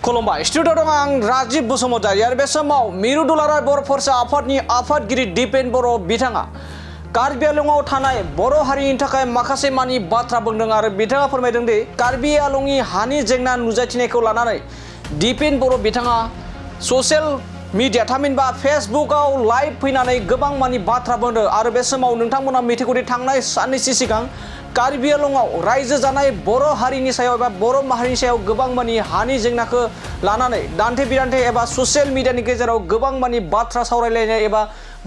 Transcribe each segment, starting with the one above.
खुलुमबाय स्टुडिअ दं आं राजीव बसुमतारी आरो बे समाव मिरु दुलाराय बर' फरायसा आफादनि आफादगिरि दिपेन बर' बिथाङा कार्बि आंलंआव थानाय बर' हारिनि थाखाय माखासे मानि बाथ्रा बुंदों आरो बिथाङा फोरमायदों दि कार्बि आंलंनि हानि जेंना नुजाथिनायखौ लानानै दिपेन बर' बिथाङा ससियेल मिडिया थामहिनबा फेसबुकआव लाइभ फैनानै गोबां मानि बाथ्रा बुंदों आरो बे समाव नोंथांमोना मिथिगौदि थांनाय साननैसो सिगां कार्बि आंलंआव रायजो जानाय बर' हारिनि सायाव एबा बर' माहारिनि सायाव गोबां मानि हानि जेंनाखौ लानानै दान्थे बिदान्थे एबा ससियेल मिडियानि गेजेराव गोबां मानि बाथ्रा सावरायलायनाय एबा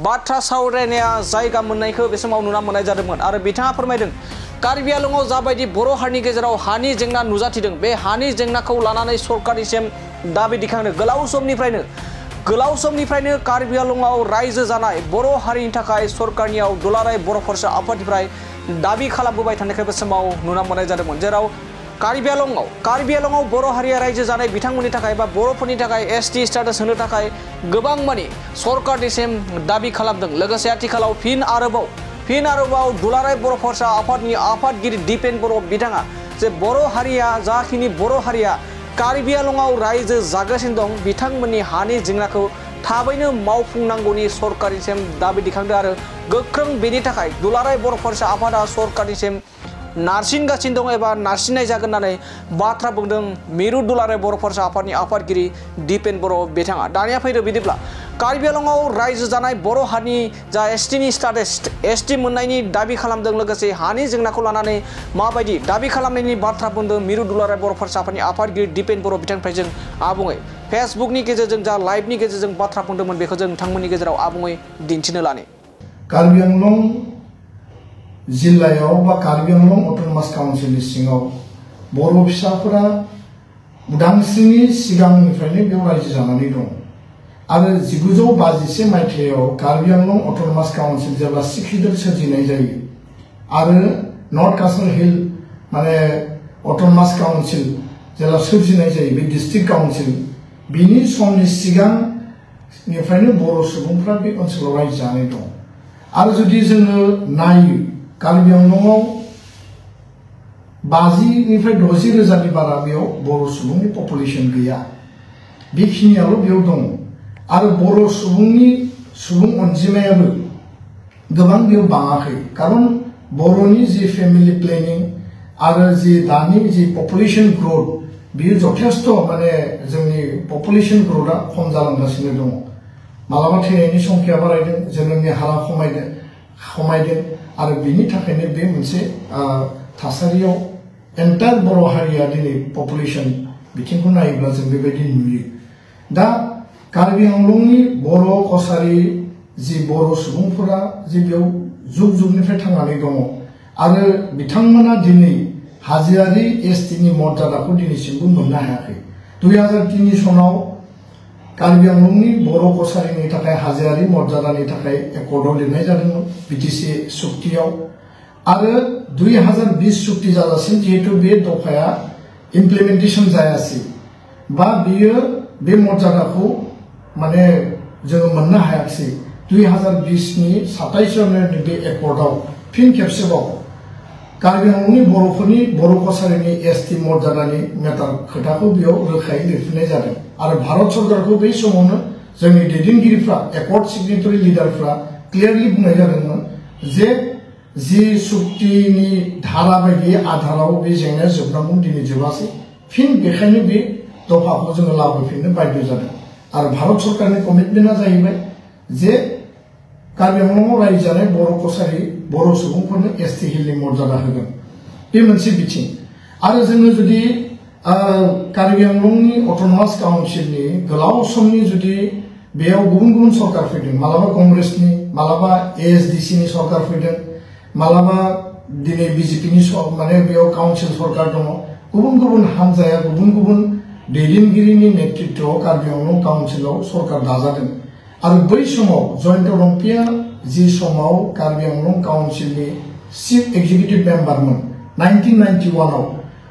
बाथ्रा सावरायनाया जायगा मोननायखौ बे समाव नुना मोननाय जादोंमोन आरो बिथाङा फोरमायदों कार्बि आंलंआव जाबायदि बर' हारिनि गेजेराव हानि जेंना नुजाथिदों बे हानि जेंनाखौ लानानै सरकारनिसिम दाबि दिखांदों गोलाव समनिफ्रायनो कार्बि आंलंआव रायजो जानाय बर' हारिनि थाखाय सरकारनियाव दुलाराय बर' फरायसा आफादनिफ्राय दाबि खालामबोबाय थानायखौ बे समाव नुना मोननाय जादोंमोन जेराव कार्बि आंलंआव बर' हारिया रायजो जानाय बिथांमोननि थाखाय बा बर'फोरनि थाखाय एसटि स्टेटास होनो थाखाय गोबां मानि सरकारनिसिम दाबि खालामदों लोगोसे आथिखालाव फिन आरोबाव दुलाराय बर' फरायसा आफादनि आफादगिरि दिपेन बर' बिथाङा जे बर' हारिया कार्बि आंलंआव रायजो जागासिनो दं बिथांमोननि हानि जेंनाखौ थाबैनो मावफुंनांगौनि सरकारनिसिम दाबि दिखांदों आरो गोख्रों बेनि थाखाय दुलाराय बर' फरायसा आफादा सरकारनिसिम नारसिनगासिनो दं एबा नारसिननाय जागोन होननानै बाथ्रा बुंदों मिरु दुलाराय बर' फरायसा आफादनि आफादगिरि दिपेन बर' बिथाङा। दानिया फैदो बिदिब्ला कार्बि आंलंआव रायजो जानाय बर' हारिनि जा एसटिनि स्टेटास एसटि मोननायनि दाबि खालामदों लोगोसे हानि जेंनाखौ लानानै माबायदि दाबि खालामनायनि बाथ्रा बुंदों मिरु दुलाराय बर' फरायसा आफादनि आफादगिरि दिपेन बर' बिथांनिफ्राय जों आबुङै फेसबुकनि गेजेरजों जा लाइभनि गेजेरजों बाथ्रा बुंदोंमोन बेखौ जों नोंथांमोननि गेजेराव आबुङै दिन्थिनो लानि। कार्बि आंलं जिल्लायाव बा कार्बि आंलं अट'नमास काउन्सिलनि सिङाव बर' फिसाफोरा उदांस्रिनि सिगांनिफ्रायनो बेयाव रायजो जानानै दं आरो 1951 मायथाइयाव कार्बि आंलं अट'नमास काउन्सिल जेब्ला सिक्रिडेल सोरजिनाय जायो आरो नर्थ काश्मीर हिल माने अट'नमास काउन्सिल जेब्ला सोरजिनाय जायो बे डिस्ट्रिक्ट काउन्सिल बिनि समनि सिगांनिफ्रायनो बर' सुबुंफ्रा बे ओनसोलाव रायजो जानाय दं आरो जुदि जोङो नायो कार्बि आंलंआव 50निफ्राय 60 रोजानि बारा बेयाव बर' सुबुंनि पपुलेसन गैया बेखिनियाल' बेयाव दङ आरो बर' सुबुं अनजिमायाबो गोबां बेयाव बाङाखै खारन बर'नि जि फेमिलि प्लेनिं आरो जि दानि जि पपुलेसन ग्रोथ बियो जथेस्थ माने जोंनि पपुलेसन ग्रोथआ खम जालांगासिनो दङ मालाबा थैनायनि संख्या बारायदों जोनोमनि हारा खमायदों आरो बिनि थाखायनो बे मोनसे थासारियाव एन्टायर बर' हारिया दिनै पपुलेसन बिथिंखौ नायोब्ला जों बेबायदि नुयो दा कार्बि आंलंनि बर' कसारि जि बर' सुबुंफोरा जि बेयाव जुगनिफ्राय थांनानै दङ आरो बिथांमोना दिनै हाजोआरि एसटिनि मर्यादाखौ दिनैसिमबो मोननो हायाखै 2003 सनाव कार्बि आंलंनि बर' कसारिनि थाखाय हाजोआरि मर्यादानि थाखाय एकर्डआव लिरनाय जादोंमोन बिटिसि सुक्तियाव आरो 2020 सुक्ति जाजासिम जिहेतु बे दफाया इमप्लिमेन्टेसन जायासै बा बियो बे मर्यादाखौ माने जोङो मोननो हायाखै 2020नि 27 जानुवारिनि बे एकर्डआव फिन खेबसेबाव कार्बि आंलंनि बर'फोरनि बर' कसारिनि एसटि मर्यादानि मेटार खोथाखौ बेयाव रोखायै लिरफिननाय जादों आरो भारत सरकारखौ बै समावनो जोंनि दैदेनगिरिफ्रा एकर्ड सिगनेटरि लिडारफ्रा क्लियारलि बुंनाय जादोंमोन जे जि सुक्तिनि धारा बायदि आधाराव बे जेंनाया जोबनांगौ दिनै जोबासै फिन बेखायनो बे दफाखौ जोङो लाबोफिननो बाध्य जादों आरो भारत सरकारनि कमिटमेन्टआ जाहैबाय जे कार्बि आंलंआव रायजो जानाय बर' कसारि बर' सुबुंफोरनो एसटि हिलनि मर्यादा होगोन बे मोनसे बिथिं आरो जोङो जुदि कार्बि आंलंनि अट'नमास काउन्सिलनि गोलाव समनि जुदि बेयाव गुबुन सरकार फैदों मालाबा कंग्रेसनि मालाबा एएसडिसिनि सरकार फैदों मालाबा दिनै बिजेपिनि माने बेयाव काउन्सिल सरकार दङ गुबुन हान्जाया गुबुन दैदेनगिरिनि नेतृत्वआव कार्बि आंलं काउन्सिलाव सरकार दाजादों आरो बै समाव जयन्त रम्पिया जि समाव कार्बि आंलं काउन्सिलनि चिफ एक्जिकिउटिभ मेम्बारमोन 1991आव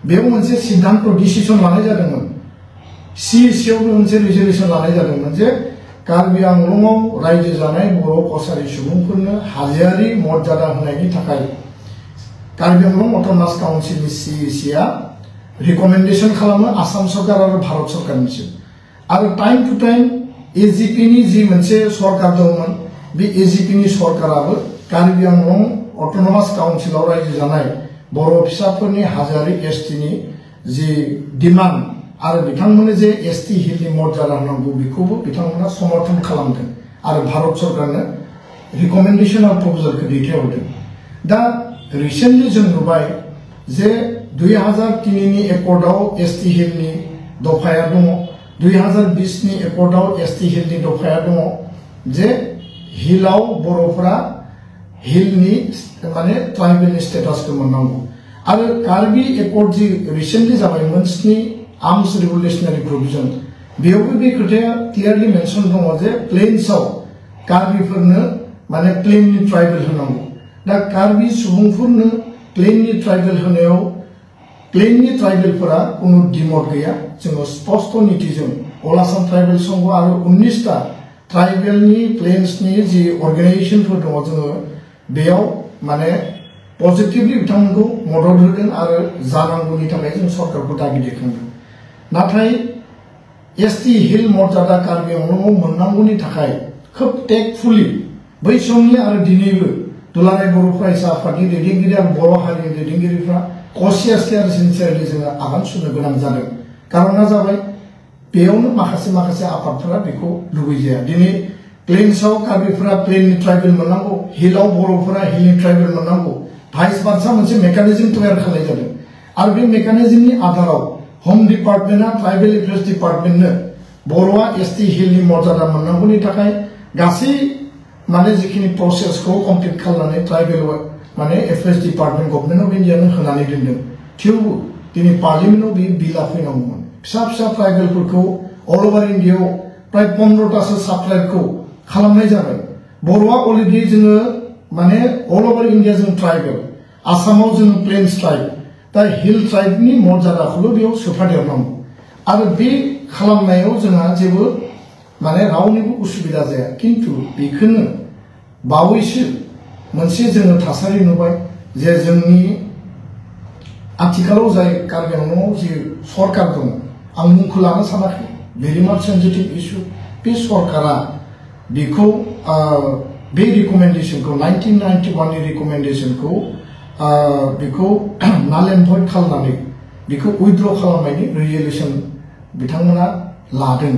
बेयाव मोनसे सिद्धांत डिसिसन लानाय जादोंमोन सिइसिआव मोनसे रिजलिउसन लानाय जादोंमोन जे कार्बि आंलंआव रायजो जानाय बर' कसारि सुबुंफोरनो हाजोआरि मर्यादा होनायनि थाखाय कार्बि आंलं अट'नमास काउन्सिलनि सिइसिआ रिकमेन्डेसन खालामो आसाम सरकार आरो भारत सरकारनिसिम आरो टाइम टु टाइम एजिपि नि जि मोनसे सरकार दंमोन बे एजिपि नि सरकाराबो कार्बि आंलं अट'नमास काउन्सिलाव रायजो जानाय बर' फिसाफोरनि हाजोआरि एसटि नि जि डिमान्ड आरो बिथांमोननो जे एसटि हिलनि मर्यादा होनांगौ बेखौबो बिथांमोना समर्थन खालामदों आरो भारत सरकारनो रिकमेन्डेसन आरो प्रप'जालखौ दैथायहरदों दा रिसेन्टलि जों नुबाय जे 2003 नि एकर्डआव एसटि हिलनि दफाया दङ 2020 नि एकर्डआव एसटि हिलनि दफाया दङ जे हिलाव बर'फोरा हिलनि माने ट्राइबेलनि स्टेटासखौ मोननांगौ आरो कार्बि एकर्ड जि रिसेन्टलि जाबायमोन 7 आर्म्स रिभलिउसनारि प्रोभिजन बेयावबो बे खोथाया क्लियारलि मेनसन दङ जे प्लेन्सआव कार्बिफोरनो माने प्लेननि ट्राइबेल होनांगौ दा कार्बि सुबुंफोरनो प्लेननि ट्राइबेल होनायाव प्लेननि ट्राइबेलफोरा कुनु डिमट गैया जोङो स्पष्ट नीतिजों अल आसाम ट्राइबेल संघ आरो 19टा ट्राइबेलनि प्लेन्सनि जि अर्गानाइजेशनफोर दङ जोङो बेयाव माने पजिटिभलि बिथांमोनखौ मदद होदों आरो जानांगौनि थाखाय जों सरकारखौ दाबि दैखांदों नाथाय एसटि हिल मर्यादा कार्बि आंलंआव मोननांगौनि थाखाय खोब टेकफुली बै समनि आरो दिनैबो दुलाराय बर' फरायसा आफादनि दैदेनगिरि आरो बर' हारिनि दैदेनगिरिफ्रा कसियासलि आरो सिनसियारलि जोङो आगान सुरनो गोनां जादों कारना जाबाय बेयावनो माखासे आफादफोरा बेखौ लुबैजाया दिनै प्लेन्सआव कार्बिफोरा प्लेननि ट्राइबेल मोननांगौ हिलाव बर'फोरा हिलनि ट्राइबेल मोननांगौ भाइस भार्सा मोनसे मेकानिजम तैयार खालामनाय जादों आरो बे मेकानिजमनि आधाराव होम डिपार्टमेन्टआ ट्राइबेल एफेयार्स डिपार्टमेन्टनो बर'आ एसटि हिलनि मर्यादा मोननांगौनि थाखाय गासै माने जिखिनि प्रसेसखौ कमप्लिट खालामनानै ट्राइबेल माने एफेयार्स डिपार्टमेन्ट गभर्नमेन्ट अफ इन्डियानो होनानै दोनदों थेवबो दिनै पार्लियामेन्टआव बे बिला फैनांगौमोन फिसा ट्राइबेलफोरखौ अल ओभार इन्डियायाव प्राय 15टासो साब ट्राइबखौ खालामनाय जाबाय बर'आ अलरेडि जोङो माने अल ओभार इन्डिया जों ट्राइबेल आसामाव जों प्लेन्स ट्राइब दा हिल ट्राइबनि मर्यादाखौल' बेयाव सोफादेरनांगौ आरो बे खालामनायाव जोंहा जेबो माने रावनिबो उसुबिदा जाया किन्तु बेखौनो बावैसो मोनसे जोङो थासारि नुबाय जे जोंनि आथिखालाव जाय कार्बि आंलंआव जि सरकार दं आं मुंखौ लानो सानाखै भेरि माच सेन्सिटिभ इस्यु बे सरकारा बेखौ बे रिकमेन्डेसनखौ 1991 नि रिकमेन्डेसनखौ बेखौ नाल एन्ड भइड खालामनानै बेखौ उइथड्र खालामनायनि रिजोलिउसन बिथांमोना लादों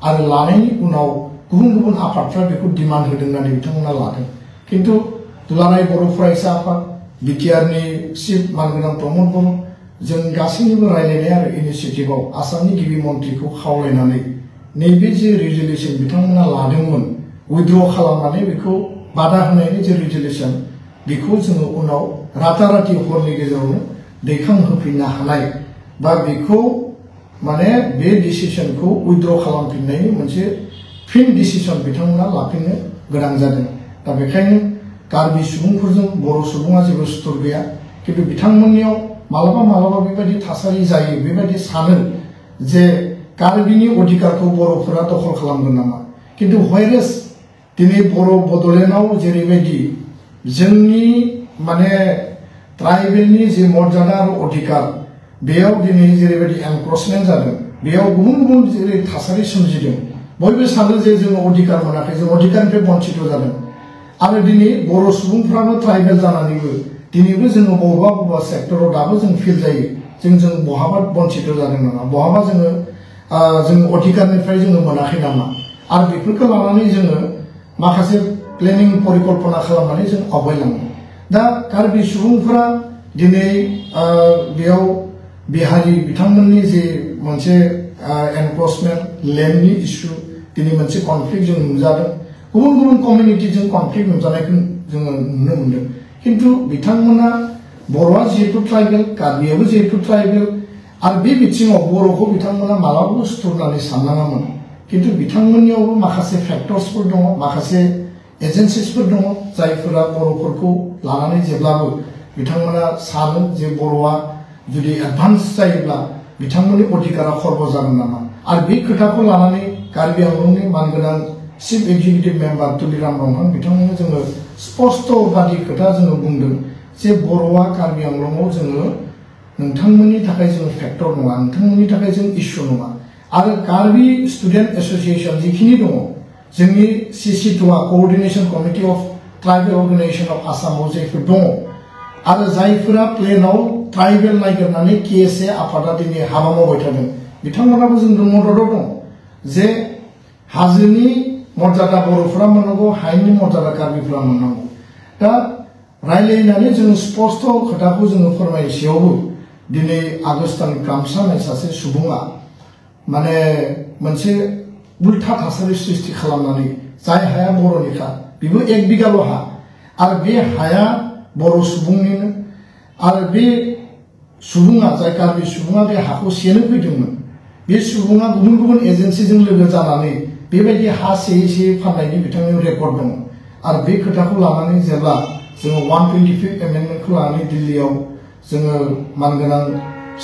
आरो लानायनि उनाव गुबुन आफादफ्रा बेखौ डिमान्ड होदों होननानै बिथांमोना लादों किन्तु दुलाराय बर' फरायसा आफाद बिटिआरनि चिफ मानगोनां प्रमद बर' जों गासैनिबो रायलायनाय आरो इनिसिएटिभआव आसामनि गिबि मन्थ्रिखौ खावलायनानै नैबे जे रिजोलिउसन बिथांमोना लादोंमोन उइथड्र खालामनानै बेखौ बादा होनायनि जे रिजोलिउसन बेखौ जोङो उनाव राताराति हरनि गेजेरावनो दैखांहोफिननो हानाय बा बेखौ माने बे डिसिसनखौ उइथड्र खालामफिननायनि मोनसे फिन डिसिसन बिथांमोना लाफिननो गोनां जादों दा बेखायनो कार्बि सुबुंफोरजों बर' सुबुङा जेबो सुथुर गैया किन्तु बिथांमोननियाव मालाबा बेबायदि थासारि जायो बेबायदि सानो जे कार्बिनि अधिकारखौ बर'फोरा दखल खालामगोन नामा किन्तु व्हायरेस दिनै बर' बड'लेण्डआव जेरैबायदि जोंनि माने ट्राइबेलनि जे मर्यादा आरो अधिकार बेयाव दिनै जेरैबायदि एनक्रचमेन्ट जादों बेयाव गुबुन जेरै थासारि सोमजिदों बयबो सानो जे जों अधिकार मोनाखै जों अधिकारनिफ्राय बन्चित जादों आरो दिनै बर' सुबुंफ्राबो ट्राइबेल जानानैबो दिनैबो जोङो बबेबा सेक्टराव दाबो जों फिल जायो जों बहाबा बन्चित जादों नामा बहाबा जों अधिकारनिफ्राय जोङो मोनाखै नामा आरो बेफोरखौ लानानै जोङो माखासे प्लेनिं परिकल्पना खालामनानै जों आवगायलाङो दा कार्बि सुबुंफोरा दिनै बेयाव बिहारि बिथांमोननि जे मोनसे एनक्रचमेन्ट लेन्डनि इस्यु दिनै मोनसे कनफ्लिक्ट जों नुजादों गुबुन कमिउनिटिजों कनफ्लिक्ट नुजानायखौ जोङो नुनो मोनदों किन्तु बिथांमोना बर'आ जिहेतु ट्राइबेल कार्बियाबो जिहेतु ट्राइबेल आरो बे बिथिङाव बर'खौ बिथांमोना मालाबाबो सुथुर होननानै साननाङामोन किन्तु बिथांमोननियावबो माखासे फेक्टर्सफोर दङ माखासे एजेन्सिसफोर दङ जायफोरा बर'फोरखौ लानानै जेब्लाबो बिथांमोना सानो जे बर'आ जुदि एडभान्स जायोब्ला बिथांमोननि अधिकारा खर्ब जागोन नामा आरो बे खोथाखौ लानानै कार्बि आंलंनि मानगोनां चिफ एक्जिकिउटिभ मेम्बार तुलिराम ब्रह्मन बिथांमोननो जोङो स्पष्ट बादि खोथा जोङो बुंदों जे बर'आ कार्बि आंलंआव जोङो नोंथांमोननि थाखाय जों फेक्टर नङा नोंथांमोननि थाखाय जों इस्यु नङा आरो कार्बि स्टुडेन्ट एसोसिएशन जिखिनि दङ जोंनि CC2 coordination committee of tribal organisation of आसामाव जायफोर दङ आरो जायफोरा प्लेनाव ट्राइबेल नागिरनानै KSA आफादा दिनै हाबा मावबाय थादों बिथांमोनाबो जोंजों मददाव दं जे हाजोनि मर्यादा बर'फोरा मोननांगौ हायेननि मर्यादा कार्बिफोरा मोननांगौ दा रायलायनानै जों स्पष्ट खोथाखौ जोङो फोरमायसेयावबो दिनै आगस्तान कामसा होननाय सासे सुबुङा माने मोनसे उल्था थासारि सृष्टि खालामनानै जाय हाया बर'निखा बेबो 1 बिगाल' हा आरो बे हाया बर' सुबुंनिनो आरो बे सुबुङा जाय कार्बि सुबुङा बे हाखौ सेनो फैदोंमोन बे सुबुङा गुबुन गुबुन एजेन्सिजों लोगो जानानै बेबायदि हा सेयै फाननायनि बिथांनि रेकर्ड दङ आरो बे खोथाखौ लानानै जेब्ला जोङो 125 एमेन्डमेन्टखौ लानानै दिल्लीयाव जोङो मानगोनां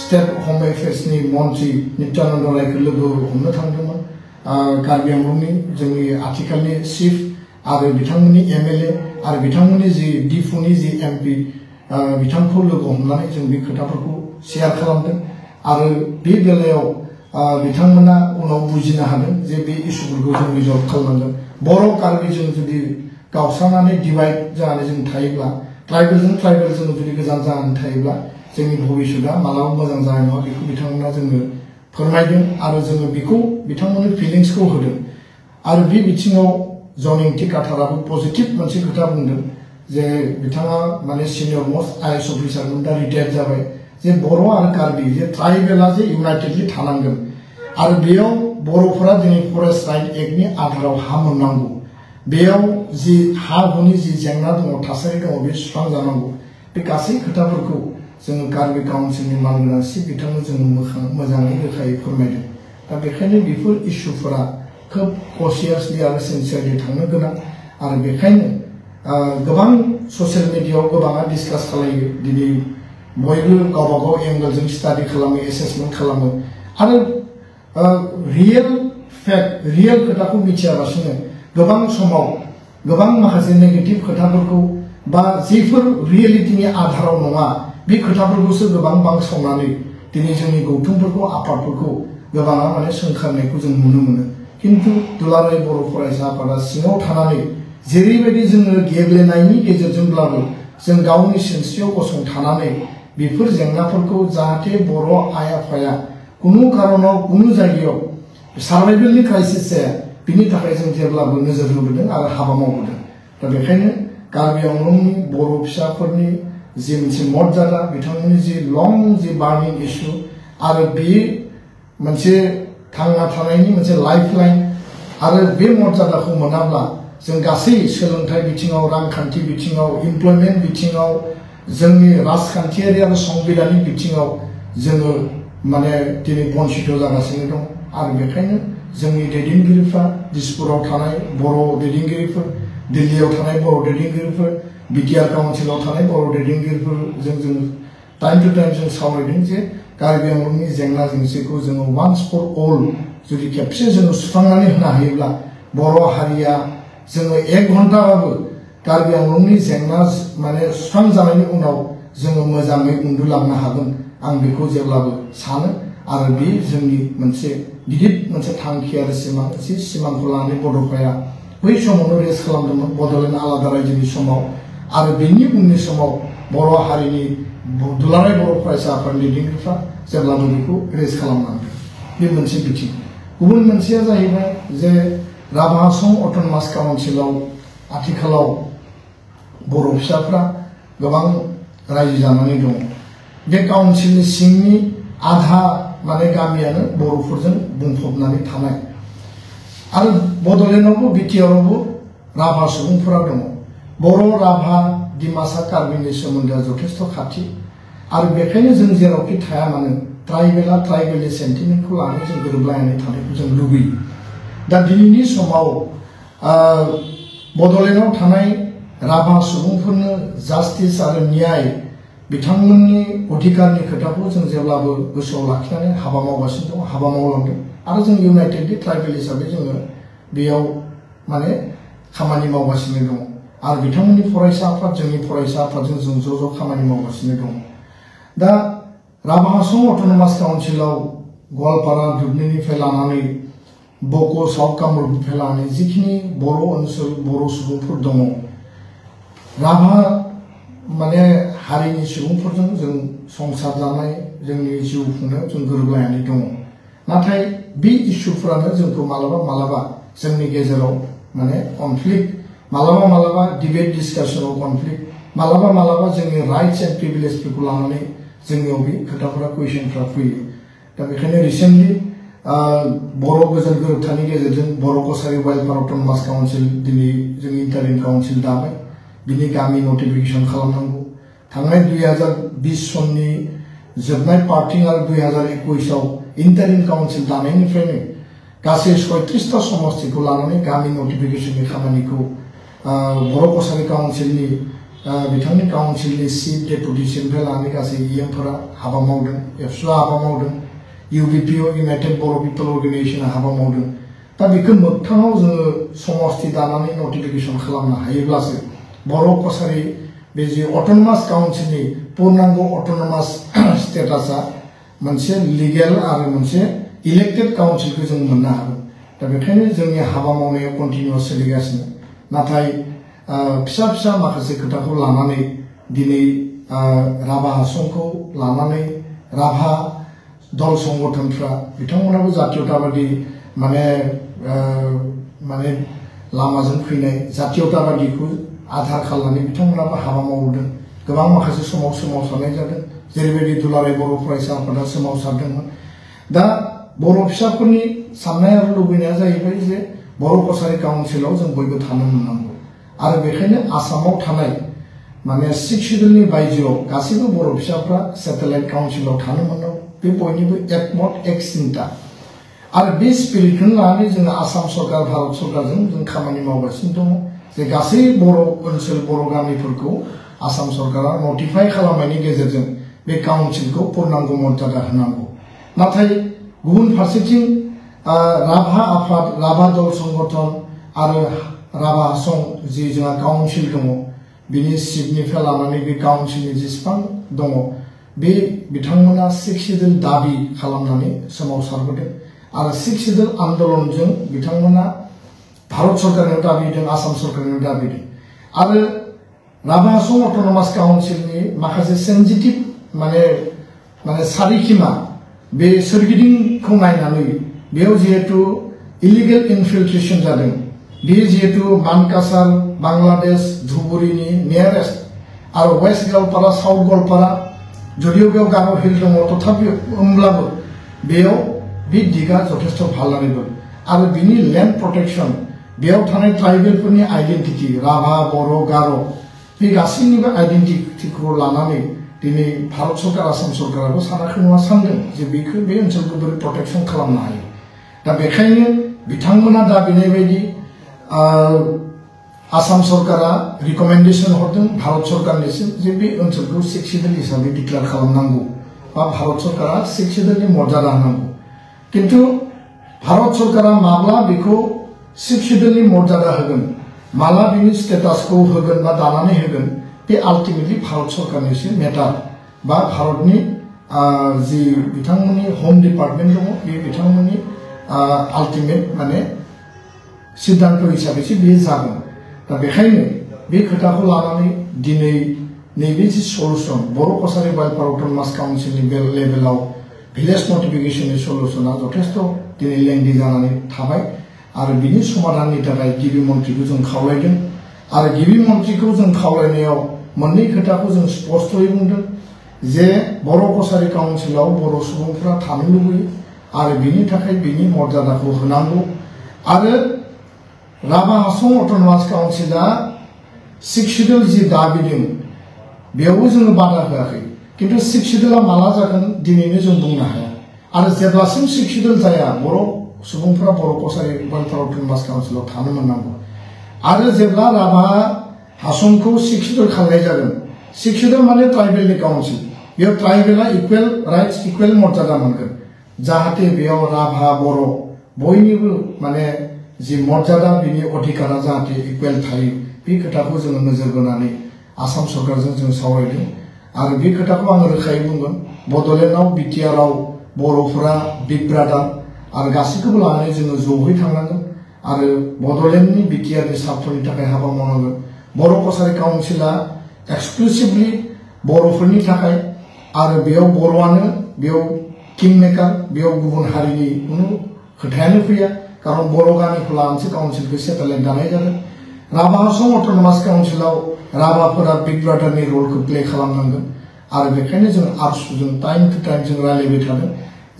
स्टेट होम एफेयार्सनि मन्त्रि नित्यानन्द रायखौ लोगो हमनो थांदोंमोन कार्बि आंलंनि जोंनि आथिखालनि चिफ आरो बिथांमोननि MLA आरो बिथांमोननि जि डिफुनि जि MP बिथांखौ लोगो हमनानै जों बे खोथाफोरखौ शेयार खालामदों आरो बे बेलायाव बिथांमोना उनाव बुजिनो हादों जे बे इस्युफोरखौ जों रिजल्भ खालामनांगोन बर' कार्बिजों जुदि गावस्रानानै डिभाइड जानानै जों थायोब्ला ट्राइबेलजों जों जुदि गोजान जानानै थायोब्ला जोंनि भबिष्यता मालाबा मोजां जानाय नङा बेखौ बिथांमोना जोंनो फोरमायदों आरो जोङो बेखौ बिथांमोननि फिलिंसखौ होदों आरो बे बिथिङाव जनिं टिकाटाराबो पजिटिभ मोनसे खोथा बुंदों जे बिथाङा माने सिनियर मोस्ट IAS अफिसारमोन दा रिटायार जाबाय जे बर' आरो कार्बि जे ट्राइबेला जे इउनाइटेडलि थानांगोन आरो बेयाव बर'फोरा दिनै फरेस्ट राइट एक्टनि आधाराव हा मोननांगौ बेयाव जि हा हुनि जि जेंना दङ थासारि दङ बे सुस्रांजानांगौ बे गासै खोथाफोरखौ जोङो कार्बि काउन्सिलनि मानगोनां चिफ बिथांनो जोङो मोजाङै रोखायै फोरमायदों दा बेखायनो बेफोर इस्युफोरा खोब कसियासलि आरो सिनसियारलि थांनो गोनां आरो बेखायनो गोबां ससियेल मिडियायाव गोबाङा डिसकास खालायो दिनै बयबो गावबा गाव एंगलजों स्टाडि खालामो एसेसमेन्ट खालामो आरो रियेल फेक्ट रियेल खोथाखौ मिथियालासिनो गोबां समाव गोबां माखासे नेगेटिभ खोथाफोरखौ बा जेफोर रियेलिटिनि आधाराव नङा बे खोथाफोरखौसो गोबां बांसावनानै दिनै जोंनि गौथुमफोरखौ आफादफोरखौ गोबाङा माने सोंखारनायखौ जों नुनो मोनो किन्तु दुलाराय बर' फरायसा आफादा सिङाव थानानै जेरैबायदि जोङो गेब्लेनायनि गेजेरजोंब्लाबो जों गावनि सिनस्रियाव गसंथानानै बेफोर जेंनाफोरखौ जाहाथे बर' आइ आफाया कुनु कारनाव कुनु जायगायाव सार्भाइभेलनि क्राइसिस जाया बिनि थाखाय जों जेब्लाबो नोजोर होबोदों आरो हाबा मावबोदों दा बेखायनो कार्बि आंलंनि बर' फिसाफोरनि जि मोनसे मर्यादा बिथांमोननि जि लं जि बार्निं इस्यु आरो बे मोनसे थांना थानायनि मोनसे लाइफलाइन आरो बे मर्यादाखौ मोनाब्ला जों गासै सोलोंथाइ बिथिङाव रांखान्थि बिथिङाव इमप्लयमेन्ट बिथिङाव जोंनि राजखान्थियारि आरो संबिधानिक बिथिङाव जोङो माने दिनै बन्सित जागासिनो दं आरो बेखायनो जोंनि दैदेनगिरिफ्रा दिसपुराव थानाय बर' दैदेनगिरिफोर दिल्लीयाव थानाय बर' दैदेनगिरिफोर बिटिआर काउन्सिलाव थानाय बर' दैदेनगिरिफोरजों जों टाइम टु टाइम जों सावरायदों जे कार्बि आंलंनि जेंना जेंसिखौ जोङो वान्स फर अल जुदि खेबसे जोङो सुस्रांनानै होनो हायोब्ला बर' हारिया जोङो 1 घन्टाबाबो कार्बि आंलंनि जेंना माने सुस्रांजानायनि उनाव जोङो मोजाङै उन्दुलांनो हागोन आं बेखौ जेब्लाबो सानो आरो बे जोंनि मोनसे गिदिर मोनसे थांखि आरो सिमां जि सिमांखौ लानानै बड'फाया बै समावनो रेज खालामदोंमोन बड'लेण्ड आलादा रायजोनि समाव आरो बेनि उननि समाव बर' हारिनि दुलाराय बर' फरायसा आफादनि दैदेनगिरिफ्रा जेब्लाबो बेखौ रेज खालामनांगोन बे मोनसे बिथिं गुबुन मोनसेया जाहैबाय जे राभा असम अट'नमास काउन्सिलाव आथिखालाव बर' फिसाफ्रा गोबां रायजो जानानै दङ बे काउन्सिलनि सिंनि आधा माने गामियानो बर'फोरजों बुंफबनानै थानाय आरो बड'लेण्डआवबो बिटिआरआवबो राभा सुबुंफोरा दङ बर' राभा डिमासा कार्बिनि सोमोन्दोआ जथेस्थ खाथि आरो बेखायनो जों जेरावखि थाया मानो ट्राइबेला ट्राइबेलनि सेन्टिमेन्टखौ लानानै जों गोरोबलायनानै थानायखौ जों लुबैयो दा दिनैनि समाव बड'लेण्डआव थानाय राभा सुबुंफोरनो जास्टिस आरो न्याय बिथांमोननि अधिकारनि खोथाखौ जों जेब्लाबो गोसोआव लाखिनानै हाबा मावगासिनो दं हाबा मावलांदों आरो जों इउनाइटेडलि ट्राइबेल हिसाबै जोङो बेयाव माने खामानि मावगासिनो दं आरो बिथांमोननि फरायसा आफाद जोंनि फरायसा आफादजों जों ज' ज' खामानि मावगासिनो दं दा राभा हासं अट'नमास काउन्सिलाव गवालपारा दुबनिनिफ्राय लानानै बक' साउथ कामरुपनिफ्राय लानानै जिखिनि बर' ओनसोल बर' सुबुंफोर दङ राभा माने हारिनि सुबुंफोरजों जों संसार जानाय जोंनि जिउ खुंनायाव जों गोरोबलायनानै दङ नाथाय बे इस्युफोरानो जोंखौ मालाबा मालाबा जोंनि गेजेराव माने कनफ्लिक्ट मालाबा डिबेट डिस्कासनाव कनफ्लिक्ट मालाबा जोंनि राइट्स एन्ड प्रिभिलेजफोरखौ लानानै जोंनियाव बे खोथाफोरा कुइसनफ्रा फैयो दा बेखायनो रिसेन्टलि बर' गोजोन गोरोबथानि गेजेरजों बर' कसारि गवालपारा अट'नमास काउन्सिल दिनै जों इन्टारिम काउन्सिल दाबाय बिनि गामि नटिफिकेसन खालामनांगौ थांनाय 2020 सननि जोबनाय पार्टिं आरो 2021आव इन्टारिम काउन्सिल दानायनिफ्रायनो गासै 36टा समस्तिखौ लानानै गामि नटिफिकेसननि खामानिखौ बर' कसारि काउन्सिलनि बिथांनि काउन्सिलनि चिफ डेपुटि चिफनिफ्राय लानानै गासै इएमफोरा हाबा मावदों एबसुआ हाबा मावदों UBPO इउनाइटेड बर' पिपल अर्गेनाइजेसना हाबा मावदों दा बेखौ मोगथाङाव जोङो समस्ति दानानै नटिफिकेसन खालामनो हायोब्लासो बर' कसारि बे जे अट'नमास काउन्सिलनि पूर्णांग अट'नमास स्टेटासा मोनसे लिगेल आरो मोनसे इलेक्टेड काउन्सिलखौ जों मोननो हागोन दा बेखायनो जोंनि हाबा मावनाया कन्टिनिउस सोलिगासिनो नाथाय फिसा माखासे खोथाखौ लानानै दिनै राभा हासंखौ लानानै राभा दल संगठनफ्रा बिथांमोनाबो जातीयताबादी माने लामाजों फैनाय जातीयताबादीखौ आधार खालामनानै बिथांमोनाबो हाबा मावदों गोबां माखासे समाव सोमावसारनाय जादों जेरैबायदि दुलाराय बर' फरायसा आफादा सोमावसारदोंमोन दा बर' फिसाफोरनि साननाय आरो लुबैनाया जाहैबाय जे बर' कसारि काउन्सिलाव जों बयबो थानो मोननांगौ आरो बेखायनो आसामाव थानाय माने 6 शिड्युलनि बायजोआव गासैबो बर' फिसाफ्रा सेटेलाइट काउन्सिलाव थानो मोननांगौ बे बयनिबो एकमत एक सिन्ता आरो बे स्पिरिटखौनो लानानै जोङो आसाम सरकार भारत सरकारजों जों खामानि मावगासिनो दङ जे गासै बर' ओनसोल बर' गामिफोरखौ आसाम सरकारा नटिफाइ खालामनायनि गेजेरजों बे काउन्सिलखौ पूर्णांग मर्यादा होनांगौ नाथाय गुबुन फारसेथिं राभा आफाद राभा दल संगठन आरो राभा हासं जि जोंहा काउन्सिल दङ बिनि चिफनिफ्राय लानानै बे काउन्सिलनि जेसेबां दङ बे बिथांमोना 6 शिड्युल दाबि खालामनानै सोमावसारबोदों आरो 6 शिड्युल आन्दोलनजों बिथांमोना भारत सरकारनियाव दाबिदों आसाम सरकारनियाव दाबिदों आरो राभा हासं अट'नमास काउन्सिलनि माखासे सेन्सिटिभ माने सारिखिमा बे सोरगिदिंखौ नायनानै बेयाव जिहेतु इलिगेल इनफिल्ट्रेशन जादों बे जिहेतु मानकासार बांलादेश धुबुरीनि नियारेस्ट आरो वेस्ट गवालपारा साउथ गवालपारा जदिव बेयाव गार' हिल दङ तथापि होमब्लाबो बेयाव बे दिगा जथेस्थ भालनारेबल आरो बिनि लेन्ड प्रटेक्शन बेयाव थानाय ट्राइबेलफोरनि आइडेन्टिटी राभा बर' गार' बे गासैनिबो आइडेन्टिटीखौ लानानै दिनै भारत सरकार आसाम सरकाराबो सानाखै नङा सानदों जे बेखौ बे ओनसोलखौ बोरै प्रटेक्शन खालामनो हायो दा बेखायनो बिथांमोना दा बेनाय बायदि आसाम सरकारा रिकमेन्डेशन हरदों भारत सरकारनिसिम जे बे ओनसोलखौ 6 शिड्युल हिसाबै डिक्लेयार खालामनांगौ बा भारत सरकारा 6 शिड्युलनि मर्यादा होनांगौ किन्तु भारत सरकारा माब्ला बेखौ 6 शिड्युलनि मर्यादा होगोन माला बिनि स्टेटासखौ होगोन बा दानानै होगोन बे आल्टिमेटलि भारत सरकारनिसो मेटार बा भारतनि जि बिथांमोननि होम डिपार्टमेन्ट दङ बे बिथांमोननि आल्टिमेट माने सिद्धांत हिसाबैसो बेयो जागोन दा बेखायनो बे खोथाखौ लानानै दिनै नैबे जि सल्युसन बर' कसारि गवालपारा अट'नमास काउन्सिलनि बे लेभेलाव भिलेज नटिफिकेशननि सल्युसना जथेस्थ दिनै लेंदि जानानै थाबाय आरो बिनि समाधाननि थाखाय गिबि मन्थ्रिखौ जों खावलायदों आरो गिबि मन्थ्रिखौ जों खावलायनायाव मोननै खोथाखौ जों स्पष्टयै बुंदों जे बर' कसारि काउन्सिलाव बर' सुबुंफोरा थानो लुबैयो आरो बिनि थाखाय बिनि मर्यादाखौ होनांगौ आरो राभा हासं अट'नमास काउन्सिला 6 शिड्युल जि दाबिदों बेयावबो जोङो बादा होआखै किन्तु 6 शिड्युला माला जागोन दिनैनो जों बुंनो हाया आरो जेब्लासिम 6 शिड्युल जाया बर' सुबुंफोरा बर' कसारि गवालपारा अट'नमास काउन्सिलाव थानो मोननांगौ आरो जेब्ला राभा हासंखौ 6 शिड्युल खालामनाय जागोन 6 शिड्युल माने ट्राइबेलनि काउन्सिल बेयाव ट्राइबेला इकुवेल राइट्स इकुवेल मर्यादा मोनगोन जाहाथे बेयाव राभा बर' बयनिबो माने जि मर्यादा बिनि अधिकारा जाहाथे इकुवेल थायो बे खोथाखौ जोङो नोजोर बोनानै आसाम सरकारजों जों सावरायदों आरो बे खोथाखौ आं रोखायै बुंगोन बड'लेण्डआव बिटिआरआव बर'फोरा बिग ब्रादार आरो गासैखौबो लानानै जोङो ज'यै थांनांगोन आरो बड'लेण्डनि बिटिआरनि सार्थनि थाखाय हाबा मावनांगोन। बर' कसारी काउन्सिला एक्सक्लुसिभलि बर'फोरनि थाखाय आरो बेयाव बर'आनो बेयाव किं मेकार, बेयाव गुबुन हारिनि कुनु खोथायानो फैया, खारन बर' गामिखौ लानानैसो काउन्सिलखौ सेटेलाइट दानाय जादों। राभा हासं अट'नमास काउन्सिलाव राभाफोरा बिग ब्रादारनि रलखौ प्ले खालामनांगोन आरो बेखायनो जों आरसुजों टाइम टु टाइम जों रायलायबाय थादों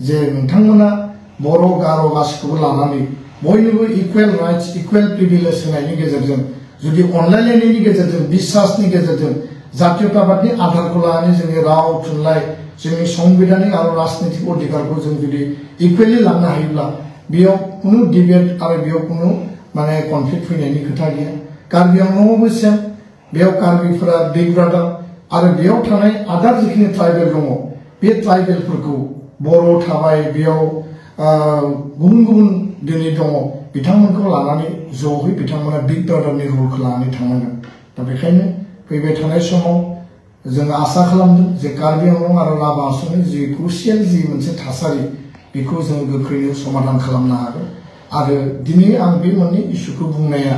जे नोंथांमोना बर' गार' गासिखौबो लानानै बयनोबो इकुवेल राइट्स इकुवेल प्रिभिलेज होनायनि गेजेरजों जुदि अनलायलायनायनि गेजेरजों बिश्वासनि गेजेरजों जातीयताबादनि आधारखौ लानानै जोंनि राव थुनलाइ जोंनि संबिधानिक आरो राजनीतिक अधिकारखौ जों जुदि इकुवेलि लांनो हायोब्ला बेयाव कुनु डिबेट आरो बेयाव कुनु माने कनफ्लिक्ट फैनायनि खोथा गैया। कार्बि आंलंआवबो सेम, बेयाव कार्बिफोरा बिग ब्रादार आरो बेयाव थानाय आदार जिखिनि ट्राइबेल दङ बे ट्राइबेलफोरखौ बर' थाबाय, बेयाव गुबुन गुबुन दिनै दङ, बिथांमोनखौ लानानै ज'यै बिथांमोना बिग ब्रादारनि रलखौ लानानै थांनांगोन। दा बेखायनो फैबाय थानाय समाव जों आसा खालामदों जे कार्बि आंलं आरो राभा हासंनि जि क्रुसियेल जि मोनसे थासारि बेखौ जों गोख्रैनो समाधान खालामनो हागोन। आरो दिनै आं बे मोननै इस्युखौ बुंनाया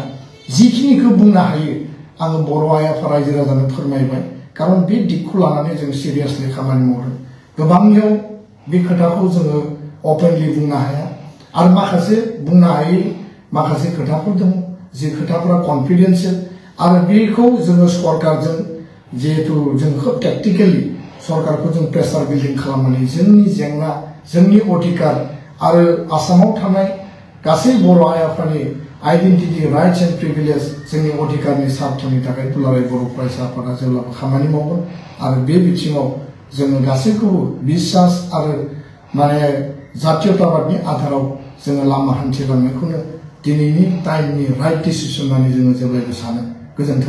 जिखिनिखौ बुंनो हायो आं बर' आइ आफा रायजो राजानो फोरमायबाय, खारन बे दिगखौ लानानै जों सिरियासलि खामानि मावदों। गोबांनियाव बे खोथाखौ जोङो अपेनलि बुंनो हाया आरो माखासे बुंनो हायै माखासे खोथाफोर दङ जि खोथाफोरा कन्फिडेन्सियेल आरो बेखौ जोङो सरकारजों जिहेतु जों खोब टेक्टिकेलि सरकारखौ जों प्रेसार बिल्डिं खालामनानै जोंनि जेंना जोंनि अधिकार आरो आसामाव थानाय गासै बर' आइ आफानि आइडेन्टिटि राइट्स एन्ड प्रिभिलेज जोंनि अधिकारनि सार्थनि थाखाय दुलाराय बर' फरायसा आफादा जेब्लाबो खामानि मावगोन आरो बे बिथिङाव जोङो गासैखौबो बिश्वास आरो माने जातीयताबादनि आधाराव जोङो लामा हान्थिलांनायखौनो दिनैनि टाइमनि राइट डिसिसन होननानै जोङो जेब्लायबो सानो। गोजोन्थों।